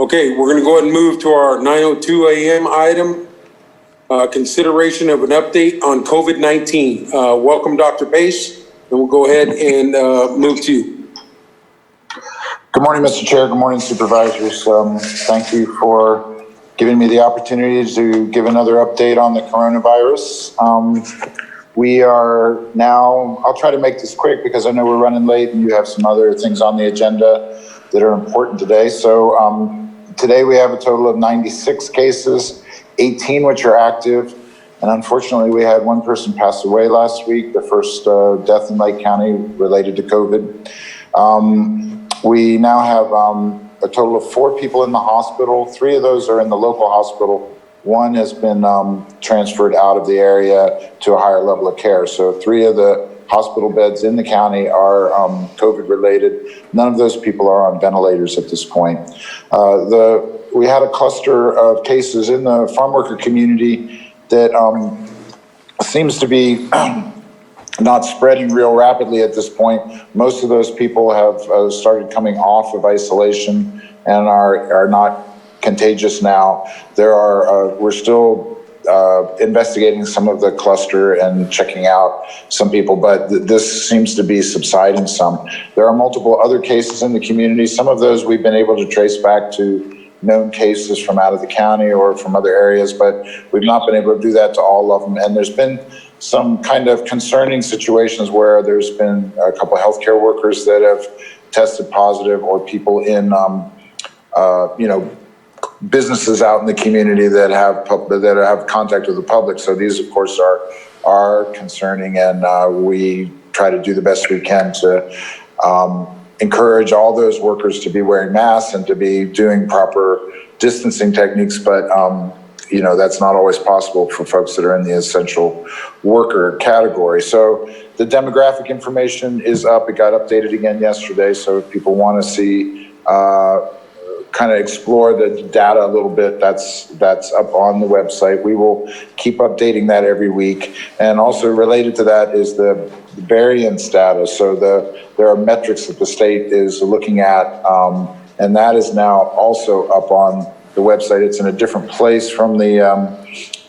Okay, we're going to go ahead and move to our 9:02 a.m. item, consideration of an update on COVID-19. Welcome, Dr. Pace, and we'll go ahead and move to you. Good morning, Mr. Chair. Good morning, supervisors. Thank you for giving me the opportunity to give another update on the coronavirus. We are now, I'll try to make this quick because I know we're running late and you have some other things on the agenda that are important today. So today we have a total of 96 cases, 18 which are active. And unfortunately, we had one person pass away last week, the first death in Lake County related to COVID. We now have a total of 4 people in the hospital. 3 of those are in the local hospital. 1 has been transferred out of the area to a higher level of care. So 3 of the hospital beds in the county are COVID related. None of those people are on ventilators at this point. We had a cluster of cases in the farm worker community that seems to be not spreading real rapidly at this point. Most of those people have started coming off of isolation and are not contagious now. We're still investigating some of the cluster and checking out some people, but this seems to be subsiding some. There are multiple other cases in the community. Some of those we've been able to trace back to known cases from out of the county or from other areas, but we've not been able to do that to all of them. And there's been some kind of concerning situations where there's been a couple of healthcare workers that have tested positive, or people in, businesses out in the community that have contact with the public. So these, of course, are concerning, and we try to do the best we can to encourage all those workers to be wearing masks and to be doing proper distancing techniques. But that's not always possible for folks that are in the essential worker category. So the demographic information is up. It got updated again yesterday. So if people want to see, kind of explore the data a little bit, that's up on the website. We will keep updating that every week. And also related to that is the Barian Status. So there are metrics that the state is looking at, and that is now also up on the website. It's in a different place from the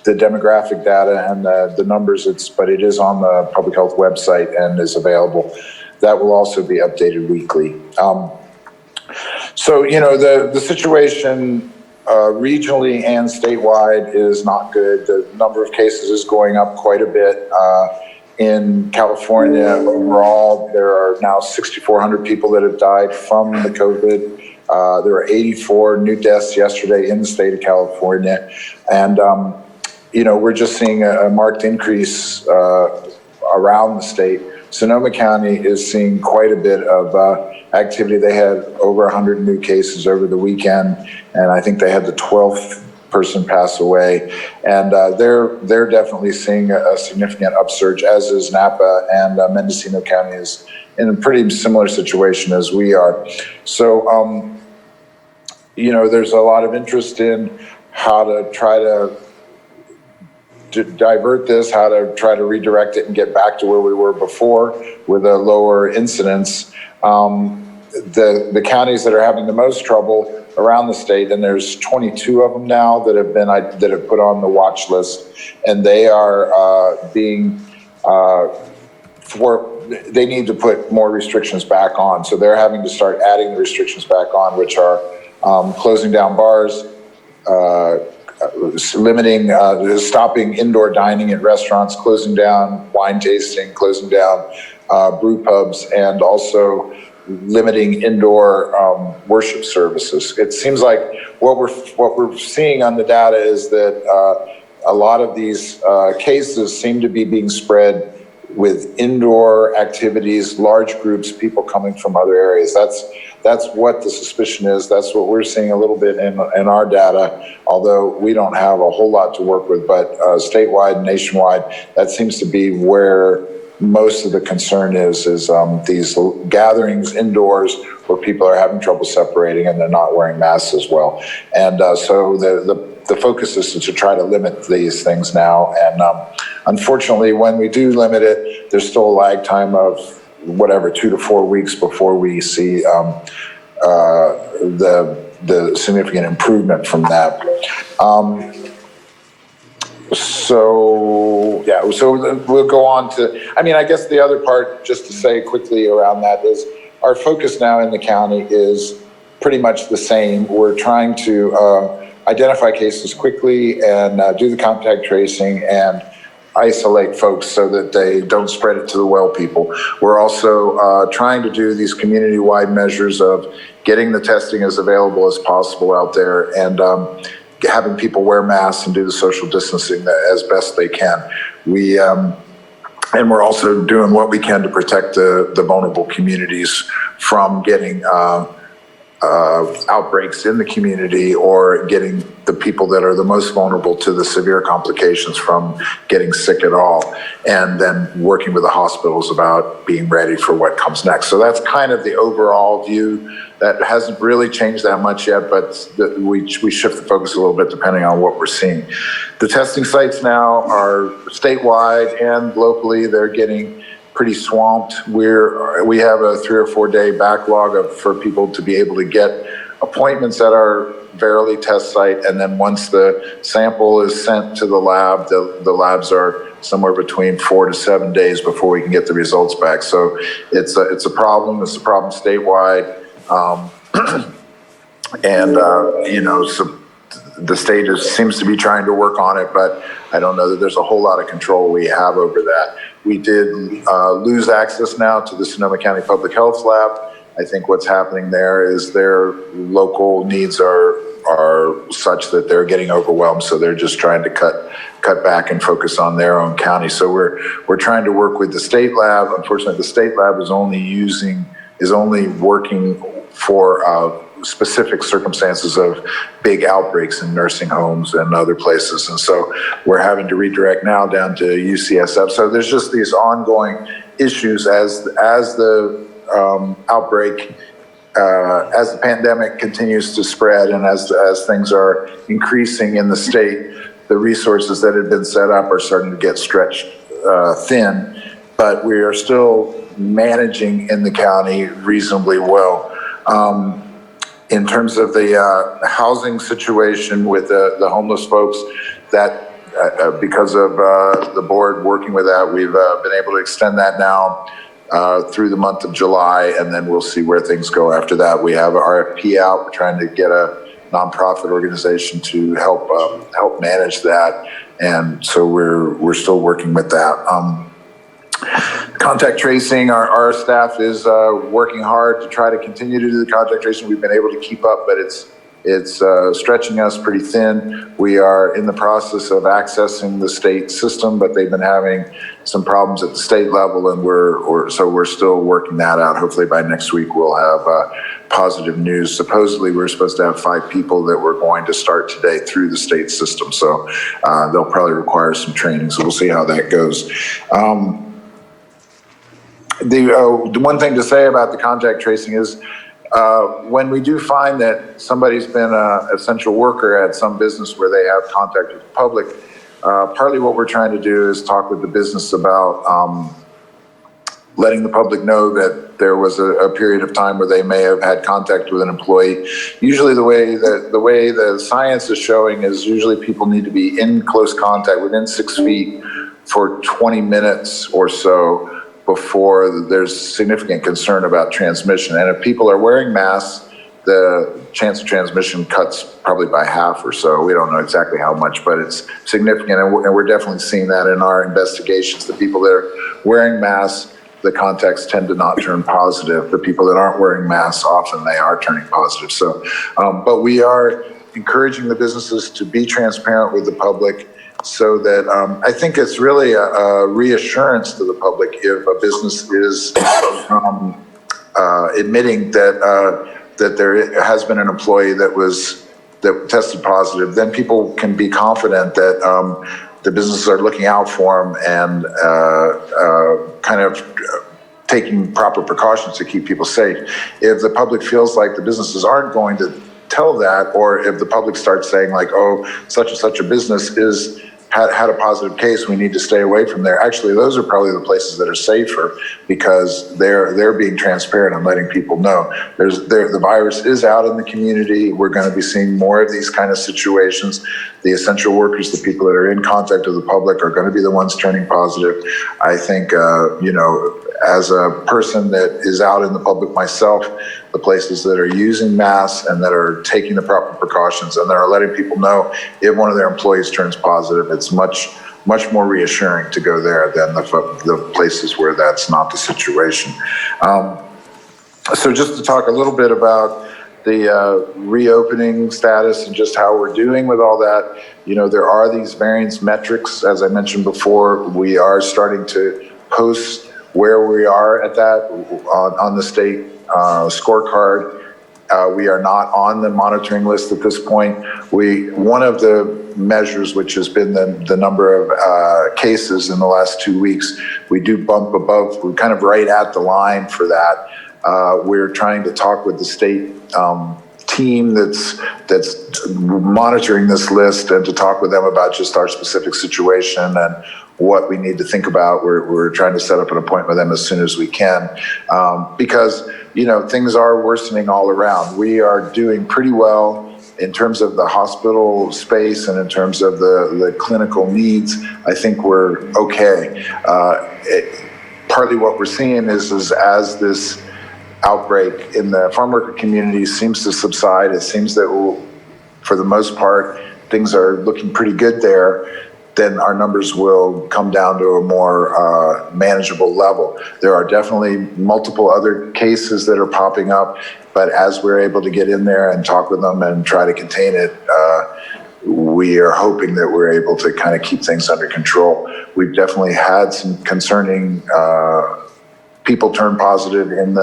demographic data and the numbers, but it is on the public health website and is available. That will also be updated weekly. So, the situation regionally and statewide is not good. The number of cases is going up quite a bit. In California, overall, there are now 6,400 people that have died from the COVID. There were 84 new deaths yesterday in the state of California. And, we're just seeing a marked increase around the state. Sonoma County is seeing quite a bit of activity. They had over 100 new cases over the weekend, and I think they had the 12th person pass away. And they're definitely seeing a significant upsurge, as is Napa, and Mendocino County is in a pretty similar situation as we are. So, there's a lot of interest in how to try to divert this, how to try to redirect it and get back to where we were before with a lower incidence. The counties that are having the most trouble around the state, and there's 22 of them now that have put on the watch list, and they are they need to put more restrictions back on. So they're having to start adding the restrictions back on, which are closing down bars, limiting, stopping indoor dining at restaurants, closing down wine tasting, closing down brew pubs, and also limiting indoor worship services. It seems like what we're seeing on the data is that a lot of these cases seem to be being spread with indoor activities, large groups, people coming from other areas. That's what the suspicion is. That's what we're seeing a little bit in our data, although we don't have a whole lot to work with. But statewide, nationwide, that seems to be where most of the concern is these gatherings indoors where people are having trouble separating and they're not wearing masks as well. And so the focus is to try to limit these things now. And unfortunately, when we do limit it, there's still a lag time of 2 to 4 weeks before we see the the significant improvement from that. So we'll go on to, I guess the other part, just to say quickly around that, is our focus now in the county is pretty much the same. We're trying to identify cases quickly and do the contact tracing and isolate folks so that they don't spread it to the well people. We're also trying to do these community-wide measures of getting the testing as available as possible out there, and having people wear masks and do the social distancing as best they can. And we're also doing what we can to protect the vulnerable communities from getting outbreaks in the community, or getting the people that are the most vulnerable to the severe complications from getting sick at all, and then working with the hospitals about being ready for what comes next. So that's kind of the overall view. That hasn't really changed that much yet, but we shift the focus a little bit depending on what we're seeing. The testing sites now are statewide and locally. They're getting pretty swamped. We have a 3 or 4 day backlog for people to be able to get appointments at our Verily test site, and then once the sample is sent to the lab, the labs are somewhere between 4 to 7 days before we can get the results back. So it's a problem. It's a problem statewide. So the state seems to be trying to work on it, but I don't know that there's a whole lot of control we have over that. We did lose access now to the Sonoma County Public Health Lab. I think what's happening there is their local needs are such that they're getting overwhelmed, so they're just trying to cut back and focus on their own county. So we're trying to work with the state lab. Unfortunately, the state lab is only working for specific circumstances of big outbreaks in nursing homes and other places. And so we're having to redirect now down to UCSF. So there's just these ongoing issues as the outbreak, as the pandemic continues to spread, and as things are increasing in the state, the resources that had been set up are starting to get stretched thin, but we are still managing in the county reasonably well. In terms of the housing situation with the homeless folks, that because of the board working with that, we've been able to extend that now through the month of July, and then we'll see where things go after that. We have an RFP out. We're trying to get a nonprofit organization to help manage that, and so we're still working with that. Contact tracing, our staff is working hard to try to continue to do the contact tracing. We've been able to keep up, but it's stretching us pretty thin. We are in the process of accessing the state system, but they've been having some problems at the state level, and we're still working that out. Hopefully by next week we'll have positive news. Supposedly we're supposed to have 5 people that we're going to start today through the state system, so they'll probably require some training. So we'll see how that goes. The one thing to say about the contact tracing is when we do find that somebody's been an essential worker at some business where they have contact with the public, partly what we're trying to do is talk with the business about letting the public know that there was a period of time where they may have had contact with an employee. Usually the way the science is showing is usually people need to be in close contact within 6 feet for 20 minutes or so before there's significant concern about transmission. And if people are wearing masks, the chance of transmission cuts probably by half or so. We don't know exactly how much, but it's significant. And we're definitely seeing that in our investigations. The people that are wearing masks, the contacts tend to not turn positive. The people that aren't wearing masks, often they are turning positive. So, but we are encouraging the businesses to be transparent with the public, so that I think it's really a reassurance to the public if a business is admitting that there has been an employee that tested positive. Then people can be confident that the businesses are looking out for them and kind of taking proper precautions to keep people safe. If the public feels like the businesses aren't going to tell that, or if the public starts saying like, oh, such and such a business is had a positive case, we need to stay away from there. Actually, those are probably the places that are safer because they're being transparent and letting people know the virus is out in the community. We're going to be seeing more of these kind of situations. The essential workers, the people that are in contact with the public, are going to be the ones turning positive. I think, as a person that is out in the public myself, the places that are using masks and that are taking the proper precautions and that are letting people know if one of their employees turns positive, it's much more reassuring to go there than the places where that's not the situation. So just to talk a little bit about the reopening status and just how we're doing with all that, there are these variance metrics. As I mentioned before, we are starting to post where we are at that on the state scorecard. We are not on the monitoring list at this point. One of the measures, which has been the number of cases in the last 2 weeks, we do bump above, we're kind of right at the line for that. We're trying to talk with the state team that's monitoring this list and to talk with them about just our specific situation and what we need to think about. We're trying to set up an appointment with them as soon as we can, because things are worsening all around. We are doing pretty well in terms of the hospital space and in terms of the clinical needs. I think we're okay. Partly what we're seeing is as this outbreak in the farm worker community seems to subside, it seems that for the most part, things are looking pretty good there, then our numbers will come down to a more manageable level. There are definitely multiple other cases that are popping up, but as we're able to get in there and talk with them and try to contain it, we are hoping that we're able to kind of keep things under control. We've definitely had some concerning people turn positive in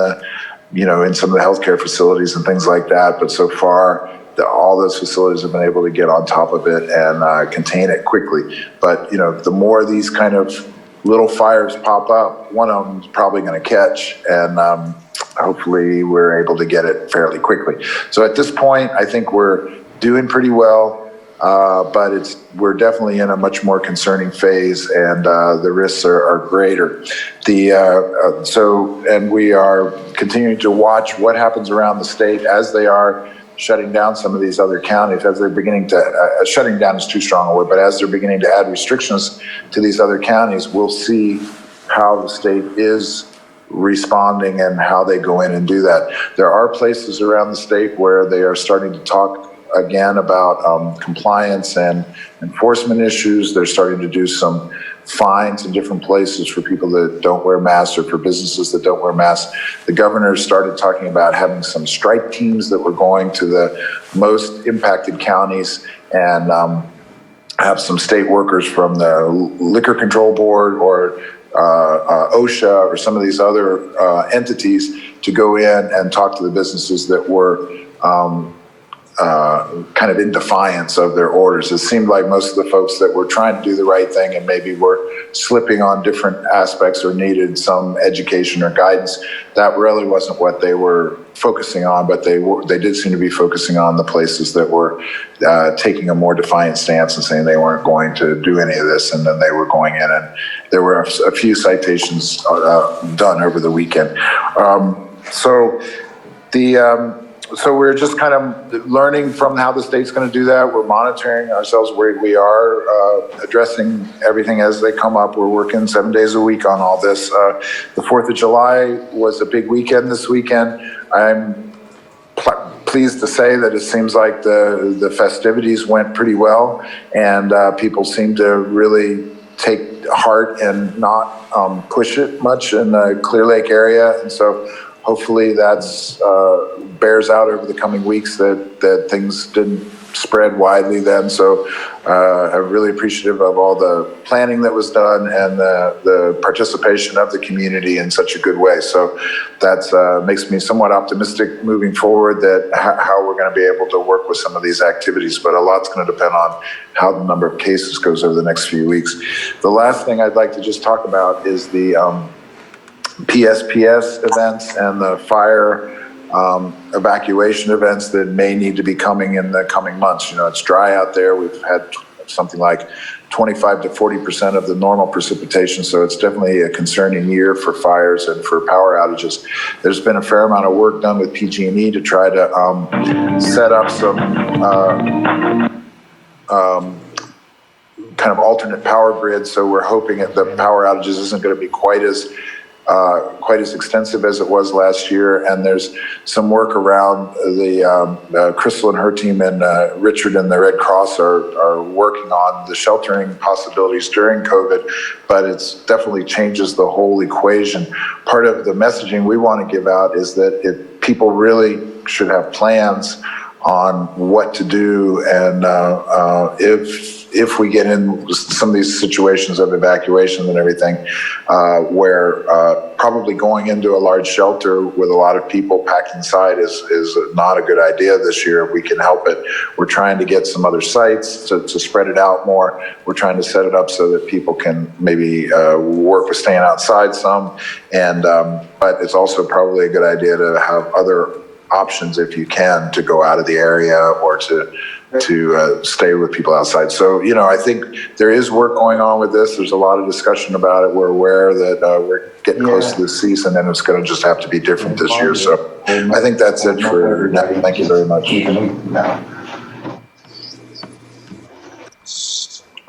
some of the healthcare facilities and things like that, but so far, all those facilities have been able to get on top of it and contain it quickly. But, the more these kind of little fires pop up, one of them is probably going to catch, and hopefully we're able to get it fairly quickly. So at this point, I think we're doing pretty well, but we're definitely in a much more concerning phase, and the risks are greater. And we are continuing to watch what happens around the state as they are shutting down some of these other counties, as they're beginning to, shutting down is too strong a word, but as they're beginning to add restrictions to these other counties, we'll see how the state is responding and how they go in and do that. There are places around the state where they are starting to talk again about compliance and enforcement issues. They're starting to do some fines in different places for people that don't wear masks or for businesses that don't wear masks. The governor started talking about having some strike teams that were going to the most impacted counties and have some state workers from the Liquor Control Board or OSHA or some of these other entities to go in and talk to the businesses that were kind of in defiance of their orders. It seemed like most of the folks that were trying to do the right thing and maybe were slipping on different aspects or needed some education or guidance, that really wasn't what they were focusing on, but they did seem to be focusing on the places that were taking a more defiant stance and saying they weren't going to do any of this, and then they were going in, and there were a few citations done over the weekend. So we're just kind of learning from how the state's going to do that. We're monitoring ourselves. We are addressing everything as they come up. We're working 7 days a week on all this. The 4th of July was a big weekend this weekend. I'm pleased to say that it seems like the festivities went pretty well, and people seem to really take heart and not push it much in the Clear Lake area. And so hopefully that's bears out over the coming weeks that things didn't spread widely then. So I'm really appreciative of all the planning that was done and the participation of the community in such a good way. So that makes me somewhat optimistic moving forward that how we're going to be able to work with some of these activities, but a lot's going to depend on how the number of cases goes over the next few weeks. The last thing I'd like to just talk about is the Psps events and the fire evacuation events that may need to be coming in the coming months. It's dry out there. We've had something like 25 to 40% of the normal precipitation. So it's definitely a concerning year for fires and for power outages. There's been a fair amount of work done with PG&E to try to set up some kind of alternate power grid. So we're hoping that the power outages isn't going to be quite as extensive as it was last year. And there's some work around the Crystal and her team and Richard and the Red Cross are working on the sheltering possibilities during COVID, but it's definitely changes the whole equation. Part of the messaging we want to give out is that people really should have plans on what to do, and if we get in some of these situations of evacuation and everything, where probably going into a large shelter with a lot of people packed inside is not a good idea this year. If we can help it, we're trying to get some other sites to spread it out more. We're trying to set it up so that people can maybe work with staying outside some, and but it's also probably a good idea to have other options if you can to go out of the area or to stay with people outside. So, I think there is work going on with this. There's a lot of discussion about it. We're aware that we're getting close to the season and it's going to just have to be different this year. So I think that's it for now. Thank you very much.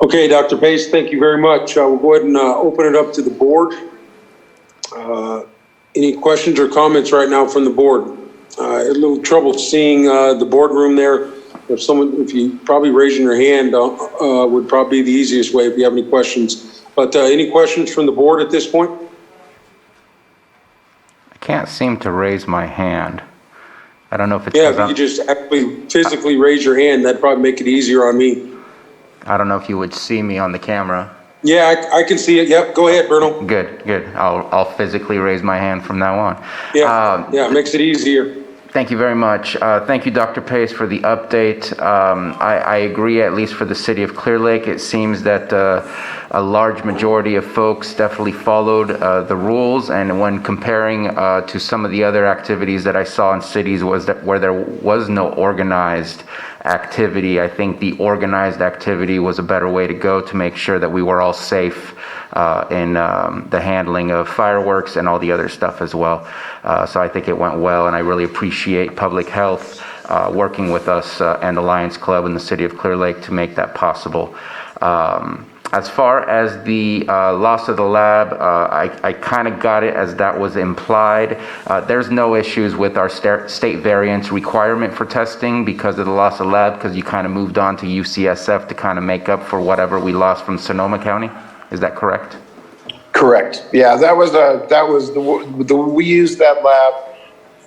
Okay, Dr. Pace, thank you very much. We'll go ahead and open it up to the board. Any questions or comments right now from the board? A little trouble seeing the boardroom there. If you probably raising your hand would probably be the easiest way if you have any questions. But any questions from the board at this point? I can't seem to raise my hand. I don't know if it's if you just actually physically raise your hand, that'd probably make it easier on me. I don't know if you would see me on the camera. Yeah, I can see it. Yep, go ahead, Bruno. Good. I'll physically raise my hand from now on. Yeah, it makes it easier. Thank you very much. Thank you, Dr. Pace, for the update. I agree, at least for the city of Clear Lake, it seems that a large majority of folks definitely followed the rules. And when comparing to some of the other activities that I saw in cities where there was no organized activity, I think the organized activity was a better way to go to make sure that we were all safe in the handling of fireworks and all the other stuff as well. So I think it went well, and I really appreciate public health working with us and the Lions Club and the city of Clear Lake to make that possible. As far as the loss of the lab, I kind of got it as that was implied. There's no issues with our state variance requirement for testing because of the loss of lab, because you kind of moved on to UCSF to kind of make up for whatever we lost from Sonoma County. Is that correct? Correct. Yeah, we used that lab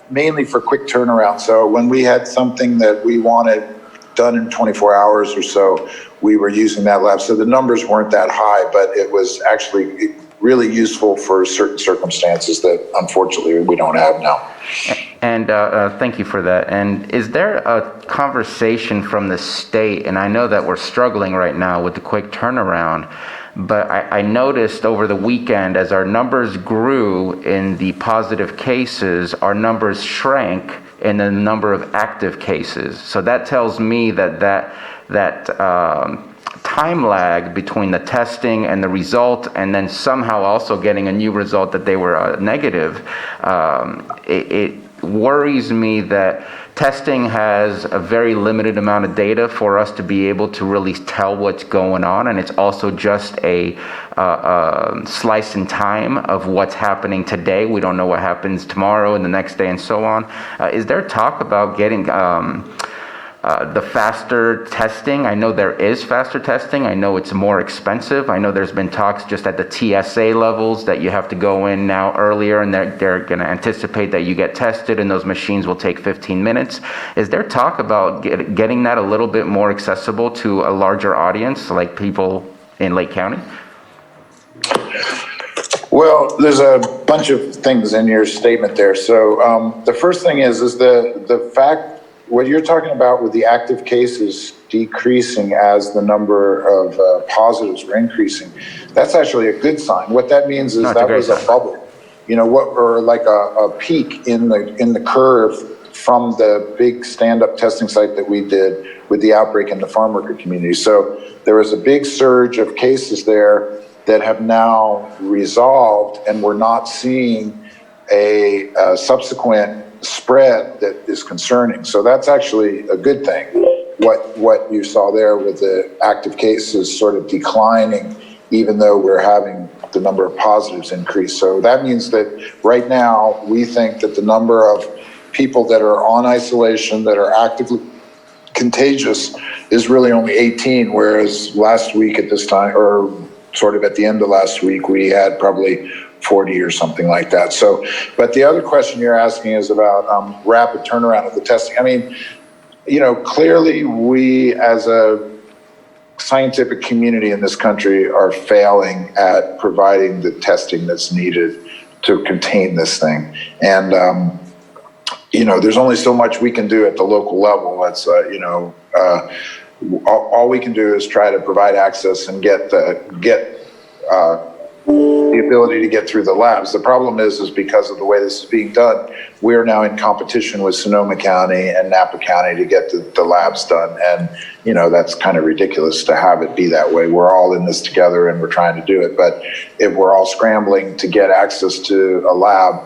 mainly for quick turnaround. So when we had something that we wanted done in 24 hours or so, we were using that lab. So the numbers weren't that high, but it was actually really useful for certain circumstances that unfortunately we don't have now. And thank you for that. And is there a conversation from the state? And I know that we're struggling right now with the quick turnaround, but I noticed over the weekend as our numbers grew in the positive cases, our numbers shrank in the number of active cases. So that tells me that time lag between the testing and the result, and then somehow also getting a new result that they were negative, it worries me that testing has a very limited amount of data for us to be able to really tell what's going on, and it's also just a slice in time of what's happening today. We don't know what happens tomorrow and the next day and so on. Is there talk about getting the faster testing? I know there is faster testing. I know it's more expensive. I know there's been talks just at the TSA levels that you have to go in now earlier, and they're going to anticipate that you get tested and those machines will take 15 minutes. Is there talk about getting that a little bit more accessible to a larger audience, like people in Lake County? Well, there's a bunch of things in your statement there. So the first thing is the fact, what you're talking about with the active cases decreasing as the number of positives were increasing, that's actually a good sign. What that means is that was a bubble, or like a peak in the curve from the big stand-up testing site that we did with the outbreak in the farm worker community. So there was a big surge of cases there that have now resolved, and we're not seeing a subsequent spread that is concerning. So that's actually a good thing. What you saw there with the active cases sort of declining, even though we're having the number of positives increase. So that means that right now we think that the number of people that are on isolation that are actively contagious is really only 18, whereas last week at this time, or sort of at the end of last week, we had probably 40 or something like that. So, but the other question you're asking is about rapid turnaround of the testing. I mean, you know, clearly we as a scientific community in this country are failing at providing the testing that's needed to contain this thing. And, you know, there's only so much we can do at the local level. That's, you know, all we can do is try to provide access and get the ability to get through the labs. The problem is because of the way this is being done, we're now in competition with Sonoma County and Napa County to get the labs done. And, you know, that's kind of ridiculous to have it be that way. We're all in this together and we're trying to do it. But if we're all scrambling to get access to a lab,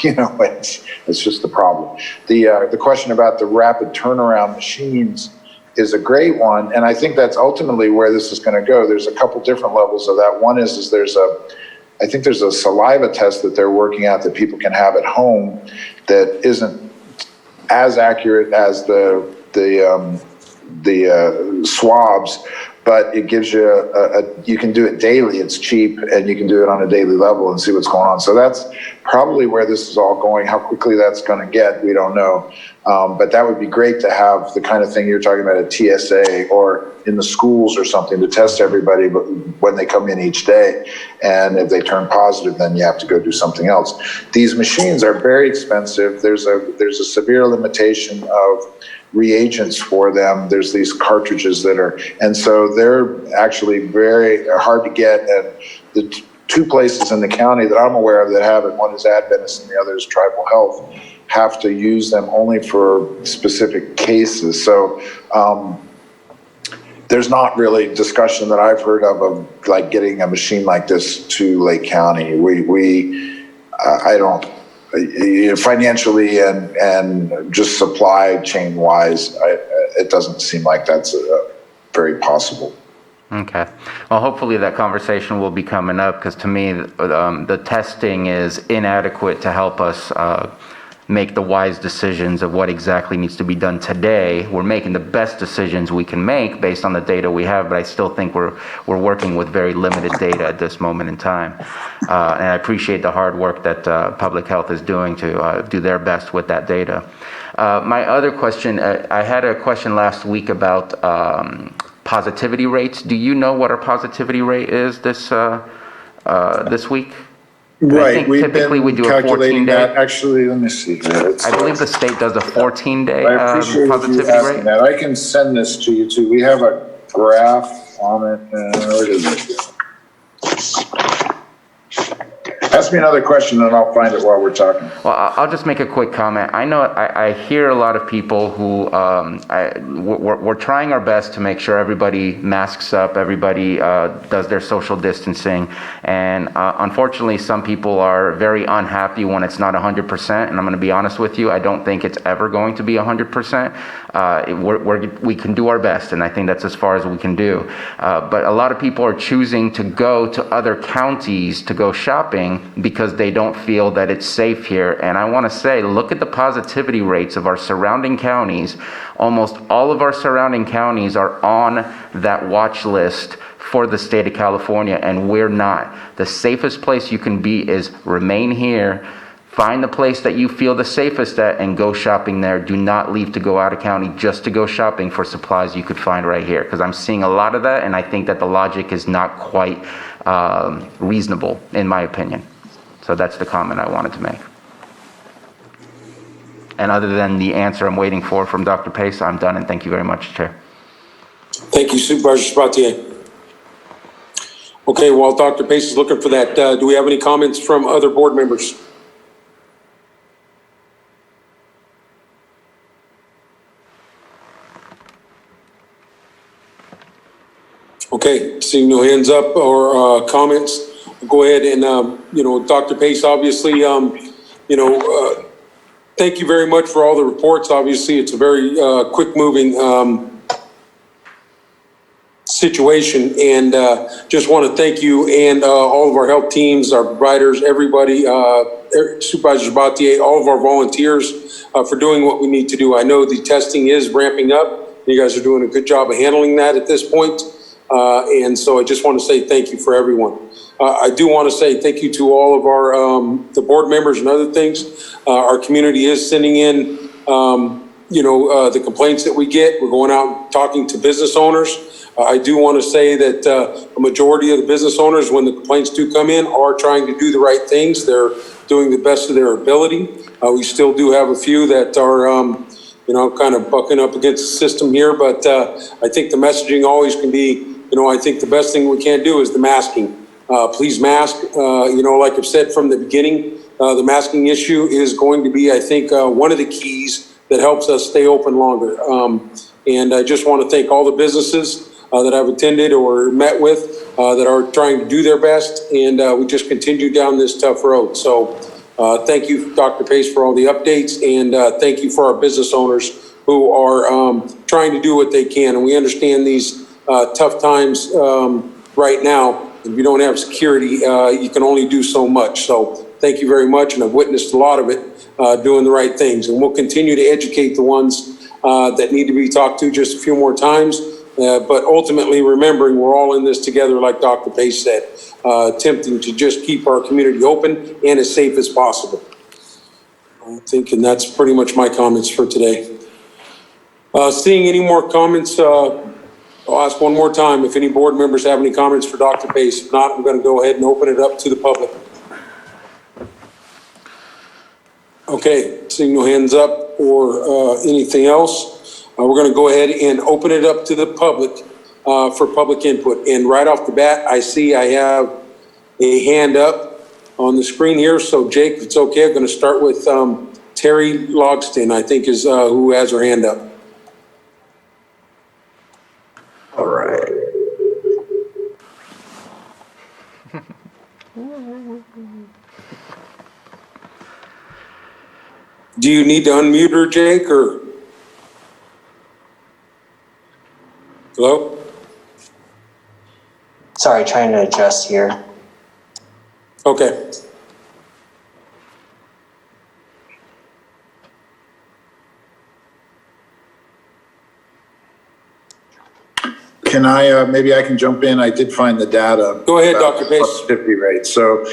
you know, it's just the problem. The question about the rapid turnaround machines is a great one, and I think that's ultimately where this is going to go. There's a couple different levels of that. One is I think there's a saliva test that they're working out that people can have at home that isn't as accurate as the swabs, but it gives you you can do it daily. It's cheap, and you can do it on a daily level and see what's going on. So that's probably where this is all going. How quickly that's going to get, we don't know. But that would be great to have the kind of thing you're talking about at TSA or in the schools or something to test everybody when they come in each day. And if they turn positive, then you have to go do something else. These machines are very expensive. There's a severe limitation of reagents for them. There's these cartridges that are, and so they're actually very hard to get. And the two places in the county that I'm aware of that have it, one is Adventist and the other is Tribal Health, have to use them only for specific cases. So there's not really discussion that I've heard of like getting a machine like this to Lake County. I don't, financially and just supply chain wise, it doesn't seem like that's very possible. Okay. Well, hopefully that conversation will be coming up, because to me, the testing is inadequate to help us make the wise decisions of what exactly needs to be done today. We're making the best decisions we can make based on the data we have, but I still think we're working with very limited data at this moment in time. And I appreciate the hard work that public health is doing to do their best with that data. My other question, I had a question last week about positivity rates. Do you know what our positivity rate is this week? Right, I think typically we do a 14-day. That. Actually, let me see. I believe the state does a 14-day I appreciate positivity you asking rate. that. I can send this to you too. We have a graph on it. Where is it? Ask me another question and I'll find it while we're talking. Well, I'll just make a quick comment. I know I hear a lot of people who, we're trying our best to make sure everybody masks up, everybody does their social distancing. And unfortunately, some people are very unhappy when it's not 100%. And I'm going to be honest with you, I don't think it's ever going to be 100%. We can do our best, and I think that's as far as we can do. But a lot of people are choosing to go to other counties to go shopping because they don't feel that it's safe here. And I want to say, look at the positivity rates of our surrounding counties. Almost all of our surrounding counties are on that watch list for the state of California, and we're not. The safest place you can be is remain here, find the place that you feel the safest at, and go shopping there. Do not leave to go out of county just to go shopping for supplies you could find right here, because I'm seeing a lot of that, and I think that the logic is not quite reasonable, in my opinion. So that's the comment I wanted to make. And other than the answer I'm waiting for from Dr. Pace, I'm done, and thank you very much, Chair. Thank you, Supervisor Spatier. Okay, while Dr. Pace is looking for that, do we have any comments from other board members? Okay, seeing no hands up or comments, I'll go ahead and, Dr. Pace, obviously, thank you very much for all the reports. Obviously, it's a very quick-moving situation, and just want to thank you and all of our health teams, our providers, everybody, Supervisors Mting, all of our volunteers for doing what we need to do. I know the testing is ramping up. You guys are doing a good job of handling that at this point. And so I just want to say thank you for everyone. I do want to say thank you to all of our the board members and other things. Our community is sending in the complaints that we get. We're going out and talking to business owners. I do want to say that a majority of the business owners, when the complaints do come in, are trying to do the right things. They're doing the best of their ability. We still do have a few that are kind of bucking up against the system here, but I think the messaging always can be, I think the best thing we can do is the masking. Please mask. Like I've said from the beginning, the masking issue is going to be, I think, one of the keys that helps us stay open longer. And I just want to thank all the businesses that I've attended or met with that are trying to do their best, and we just continue down this tough road. So thank you, Dr. Pace, for all the updates, and thank you for our business owners who are trying to do what they can. And we understand these tough times right now. If you don't have security, you can only do so much. So thank you very much, and I've witnessed a lot of it doing the right things. And we'll continue to educate the ones that need to be talked to just a few more times. But ultimately, remembering we're all in this together, like Dr. Pace said, attempting to just keep our community open and as safe as possible. I think, and that's pretty much my comments for today. Seeing any more comments, I'll ask one more time if any board members have any comments for Dr. Pace. If not, I'm going to go ahead and open it up to the public. Okay, seeing no hands up or anything else, we're going to go ahead and open it up to the public for public input. And right off the bat, I see I have a hand up on the screen here. So Jake, if it's okay, I'm going to start with Terry Logston, I think is who has her hand up. All right. Do you need to unmute her, Jake, or? Hello? Sorry, trying to adjust here. Okay. Can I, maybe I can jump in? I did find the data. Go ahead, Dr. Pace. Positivity rate. So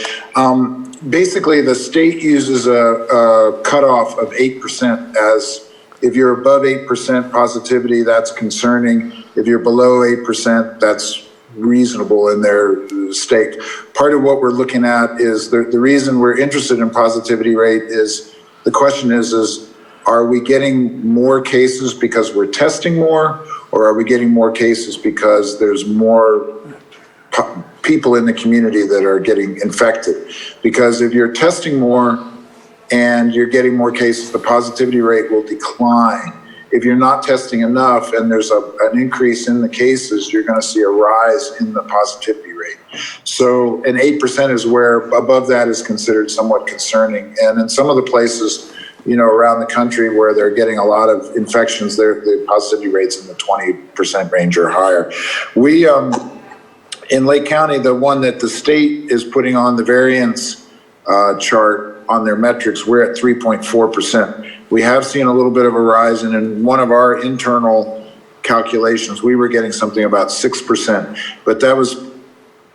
basically the state uses a cutoff of 8% as if you're above 8% positivity, that's concerning. If you're below 8%, that's reasonable in their stake. Part of what we're looking at is the reason we're interested in positivity rate is the question is are we getting more cases because we're testing more, or are we getting more cases because there's more people in the community that are getting infected? Because if you're testing more and you're getting more cases, the positivity rate will decline. If you're not testing enough and there's an increase in the cases, you're going to see a rise in the positivity rate. So an 8% is where above that is considered somewhat concerning. And in some of the places, around the country where they're getting a lot of infections, the positivity rates in the 20% range or higher. We, in Lake County, the one that the state is putting on the variance chart on their metrics, we're at 3.4%. We have seen a little bit of a rise, and in one of our internal calculations, we were getting something about 6%, but that was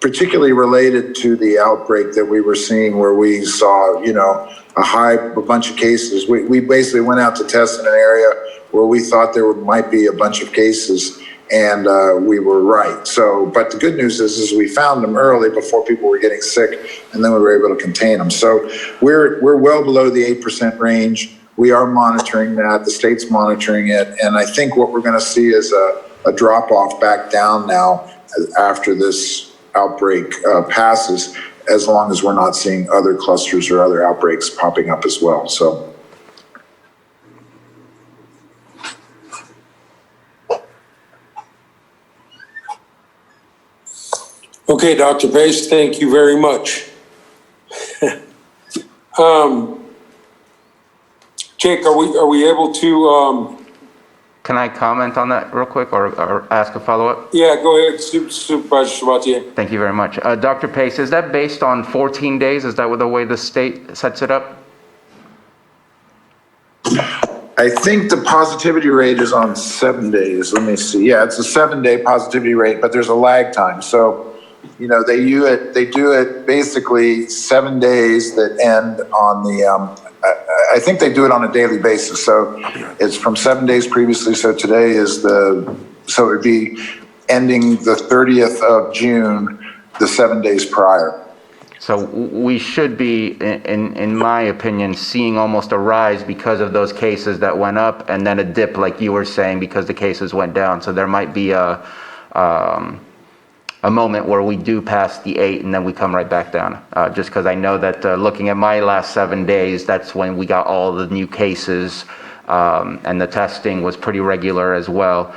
particularly related to the outbreak that we were seeing where we saw, a bunch of cases. We basically went out to test in an area where we thought there might be a bunch of cases, and we were right. So, but the good news is we found them early before people were getting sick, and then we were able to contain them. So we're well below the 8% range. We are monitoring that. The state's monitoring it, and I think what we're going to see is a drop off back down now after this outbreak passes, as long as we're not seeing other clusters or other outbreaks popping up as well. So. Okay, Dr. Pace, thank you very much. Jake, are we able to, Can I comment on that real quick or ask a follow-up? yeah, go ahead, Supervisor Sabatier. Thank you very much. Dr. Pace, is that based on 14 days? Is that the way the state sets it up? I think the positivity rate is on 7 days. Let me see. Yeah, it's a 7-day positivity rate, but there's a lag time. So, you know, they do it basically 7 days that end on the, I think they do it on a daily basis. So it's from 7 days previously. So today is so it'd be ending the 30th of June, the 7 days prior. So we should be, in my opinion, seeing almost a rise because of those cases that went up, and then a dip, like you were saying, because the cases went down. So there might be a moment where we do pass the 8 and then we come right back down. Just because I know that looking at my last 7 days, that's when we got all the new cases, and the testing was pretty regular as well.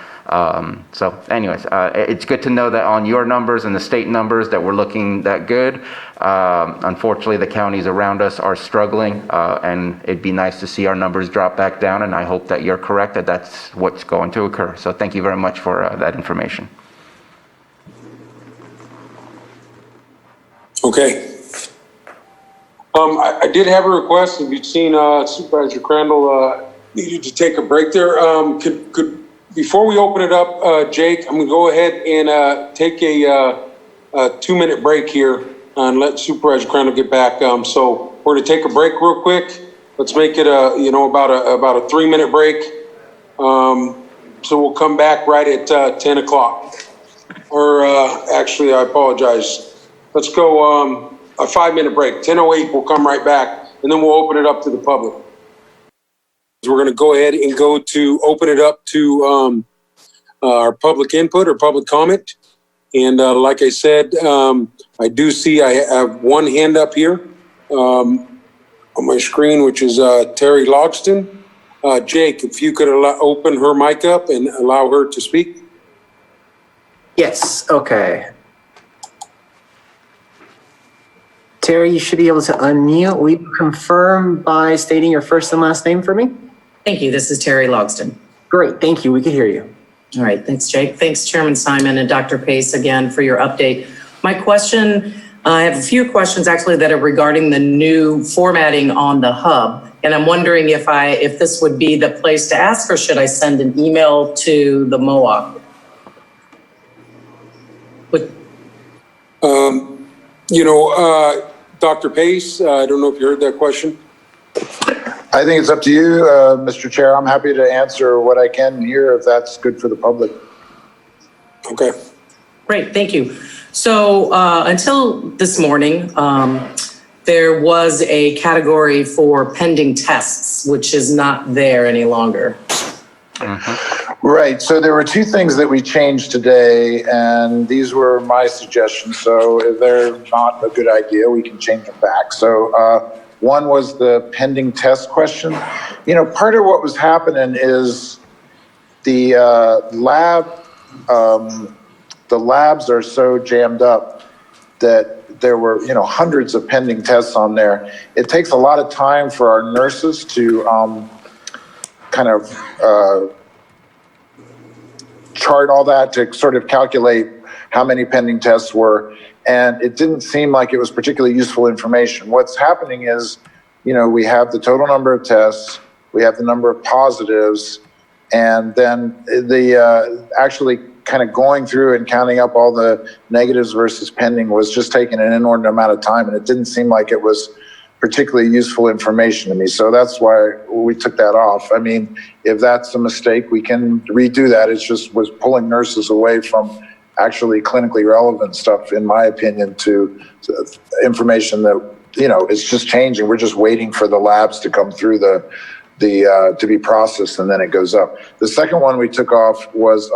So anyways, it's good to know that on your numbers and the state numbers that we're looking that good. Unfortunately, the counties around us are struggling, and it'd be nice to see our numbers drop back down, and I hope that you're correct that that's what's going to occur. So thank you very much for that information. Okay. I did have a request. If you've seen Supervisor Crandall needed to take a break there. Could before we open it up, Jake, I'm going to go ahead and take a 2-minute break here and let Supervisor Crandall get back. So we're going to take a break real quick. Let's make it about a 3-minute break. So we'll come back right at 10 o'clock. Or actually, I apologize. Let's go a 5-minute break. 10:08, we'll come right back, and then we'll open it up to the public. We're going to go ahead and open it up to our public input or public comment. And like I said, I do see I have one hand up here on my screen, which is Terry Logston. Jake, if you could open her mic up and allow her to speak. Yes, okay. Terry, you should be able to unmute. Will you confirm by stating your first and last name for me? Thank you. This is Terry Logston. Great, thank you. We can hear you. All right. Thanks, Jake. Thanks, Chairman Simon and Dr. Pace again for your update. My question, I have a few questions actually that are regarding the new formatting on the hub. And I'm wondering if this would be the place to ask, or should I send an email to the MOAC? Dr. Pace, I don't know if you heard that question. I think it's up to you, Mr. Chair. I'm happy to answer what I can here if that's good for the public. Okay. Great, thank you. So until this morning, there was a category for pending tests, which is not there any longer. Right. So there were two things that we changed today, and these were my suggestions. So if they're not a good idea, we can change them back. So one was the pending test question. You know, part of what was happening is the labs are so jammed up that there were, hundreds of pending tests on there. It takes a lot of time for our nurses to chart all that, to sort of calculate how many pending tests were. And it didn't seem like it was particularly useful information. What's happening is, we have the total number of tests, we have the number of positives, and then the actually kind of going through and counting up all the negatives versus pending was just taking an inordinate amount of time, and it didn't seem like it was particularly useful information to me. So that's why we took that off. I mean, if that's a mistake, we can redo that. It just was pulling nurses away from actually clinically relevant stuff, in my opinion, to information that, it's just changing. We're just waiting for the labs to come through to be processed, and then it goes up. The second one we took off was,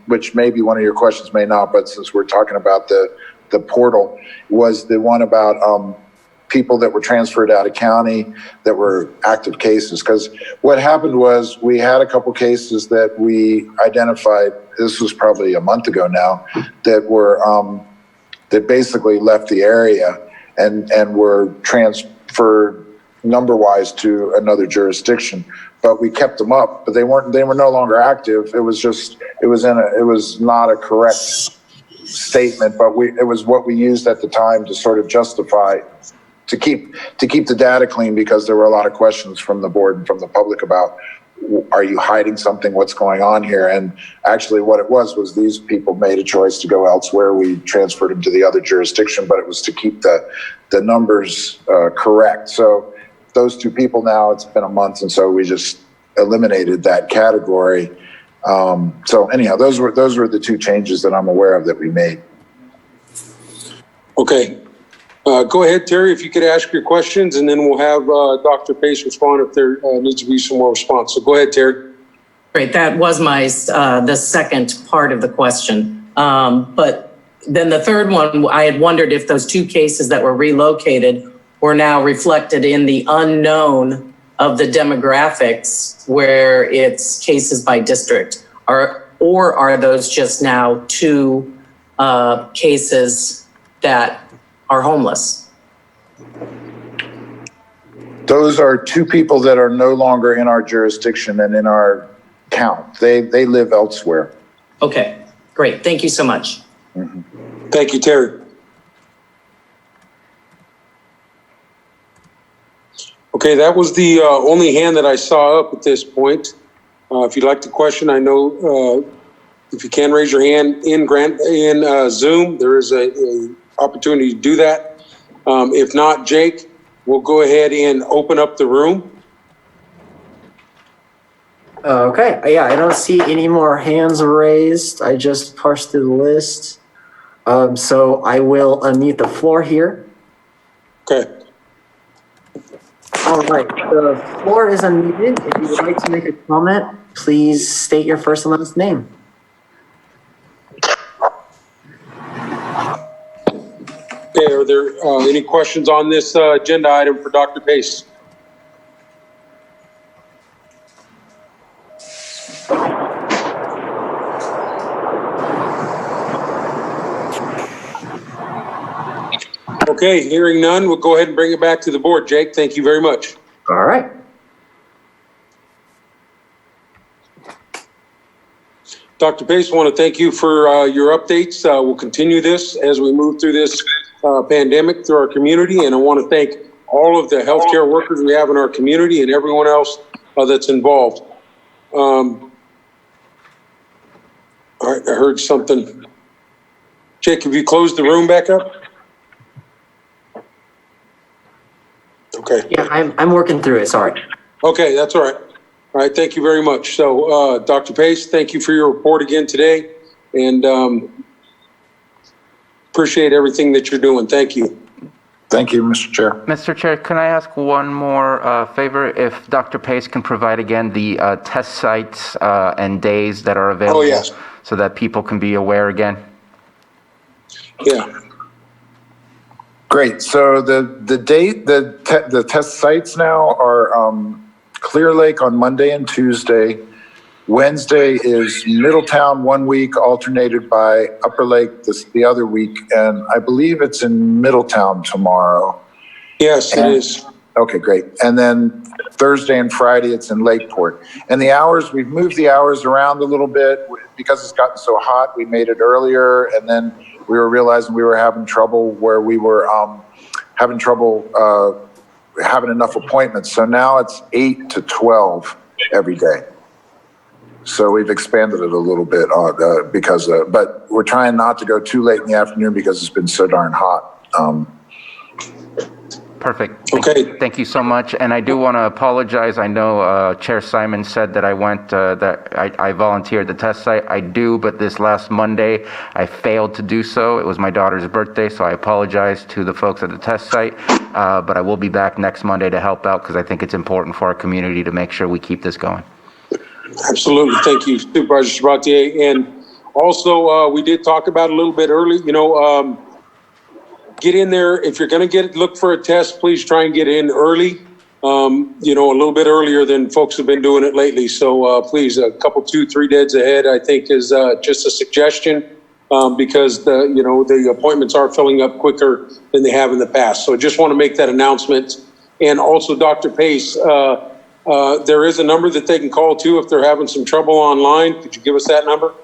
which maybe one of your questions may not, but since we're talking about the portal, was the one about people that were transferred out of county that were active cases. Because what happened was we had a couple cases that we identified, this was probably a month ago now, that were that basically left the area and were transferred number-wise to another jurisdiction. But we kept them up, but they were no longer active. It was not a correct statement, but it was what we used at the time to sort of justify, to keep the data clean, because there were a lot of questions from the board and from the public about, are you hiding something? What's going on here? And actually what it was these people made a choice to go elsewhere. We transferred them to the other jurisdiction, but it was to keep the numbers correct. So those two people now, it's been a month, and so we just eliminated that category. So anyhow, those were the two changes that I'm aware of that we made. Okay. Go ahead, Terry, if you could ask your questions, and then we'll have Dr. Pace respond if there needs to be some more response. So go ahead, Terry. Great, that was my, the second part of the question. But then the third one, I had wondered if those two cases that were relocated were now reflected in the unknown of the demographics where it's cases by district, or are those just now two cases that are homeless? Those are two people that are no longer in our jurisdiction and in our count. They live elsewhere. Okay, great. Thank you so much. Mm-hmm. Thank you, Terry. Okay, that was the only hand that I saw up at this point. If you'd like to question, I know if you can raise your hand in Zoom, there is a opportunity to do that. If not, Jake, we'll go ahead and open up the room. Okay, yeah, I don't see any more hands raised. I just parsed through the list. So I will unmute the floor here. Okay. All right, the floor is unmuted. If you would like to make a comment, please state your first and last name. Okay, are there any questions on this agenda item for Dr. Pace? Okay, hearing none, we'll go ahead and bring it back to the board. Jake, thank you very much. All right. Dr. Pace, I want to thank you for your updates. We'll continue this as we move through this pandemic through our community. And I want to thank all of the healthcare workers we have in our community and everyone else that's involved. All right, I heard something. Jake, have you closed the room back up? Okay. Yeah, I'm working through it, sorry. Okay, that's all right. All right, thank you very much. So, Dr. Pace, thank you for your report again today, and appreciate everything that you're doing. Thank you. Thank you, Mr. Chair. Mr. Chair, can I ask one more favor? If Dr. Pace can provide again the test sites and days that are available, Oh, yes. so that people can be aware again. Yeah. Great. So the test sites now are Clear Lake on Monday and Tuesday. Wednesday is Middletown 1 week, alternated by Upper Lake the other week, and I believe it's in Middletown tomorrow. Yes, it is. Okay, great. And then Thursday and Friday, it's in Lakeport. And the hours, we've moved the hours around a little bit because it's gotten so hot. We made it earlier, and then we were realizing we were having trouble where we were having trouble having enough appointments. So now it's 8 to 12 every day. So we've expanded it a little bit but we're trying not to go too late in the afternoon because it's been so darn hot. Perfect. Okay. Thank you so much. And I do want to apologize. I know Chair Simon said that I volunteered the test site. I do, but this last Monday, I failed to do so. It was my daughter's birthday, so I apologize to the folks at the test site. But I will be back next Monday to help out because I think it's important for our community to make sure we keep this going. Absolutely. Thank you, Supervisor Sabatier. And also, we did talk about a little bit early, get in there. If you're going to look for a test, please try and get in early, a little bit earlier than folks have been doing it lately. So please, a couple, 2-3 days ahead, I think is just a suggestion. because the appointments are filling up quicker than they have in the past. So I just want to make that announcement. And also, Dr. Pace, there is a number that they can call too if they're having some trouble online. Could you give us that number?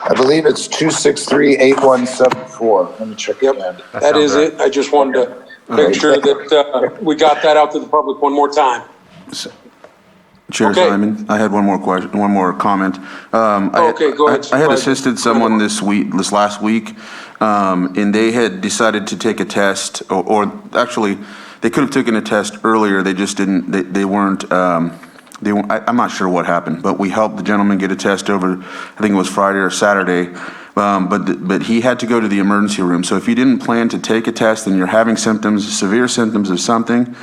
I believe it's 263-8174. Let me check Yep, again. that is it. I just wanted to make sure that we got that out to the public one more time. Chair Okay. Simon, I had one more question, one more comment. Okay, go ahead, I had Supervisor. assisted someone this last week, and they had decided to take a test, or actually, they could have taken a test earlier. They just didn't. They weren't. I'm not sure what happened, but we helped the gentleman get a test over. I think it was Friday or Saturday. But he had to go to the emergency room. So if you didn't plan to take a test and you're having symptoms, severe symptoms of something,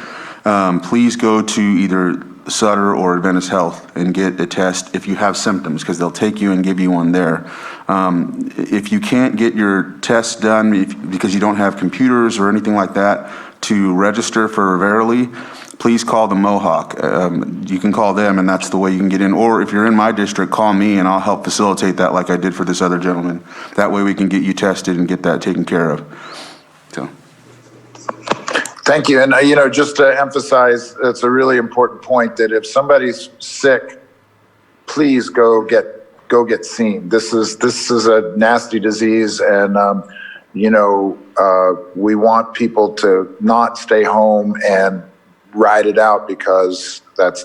please go to either Sutter or Adventist Health and get a test if you have symptoms, because they'll take you and give you one there. If you can't get your test done because you don't have computers or anything like that to register for Verily, please call the Mohawk. You can call them, and that's the way you can get in. Or if you're in my district, call me and I'll help facilitate that like I did for this other gentleman. That way we can get you tested and get that taken care of. So. Thank you. And, just to emphasize, it's a really important point that if somebody's sick, please go get seen. This is a nasty disease, and, we want people to not stay home and ride it out, because that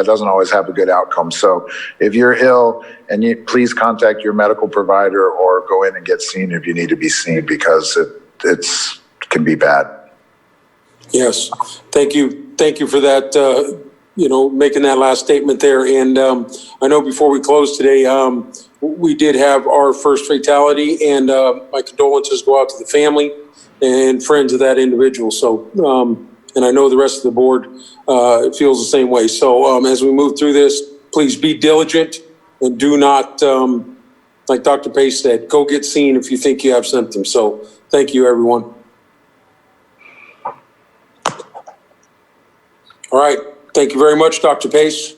doesn't always have a good outcome. So if you're ill, please contact your medical provider or go in and get seen if you need to be seen, because it can be bad. Yes, thank you. Thank you for that, making that last statement there. And I know before we close today, we did have our first fatality, and my condolences go out to the family and friends of that individual. So, and I know the rest of the board feels the same way. So as we move through this, please be diligent and do not, like Dr. Pace said, go get seen if you think you have symptoms. So thank you, everyone. All right. Thank you very much, Dr. Pace.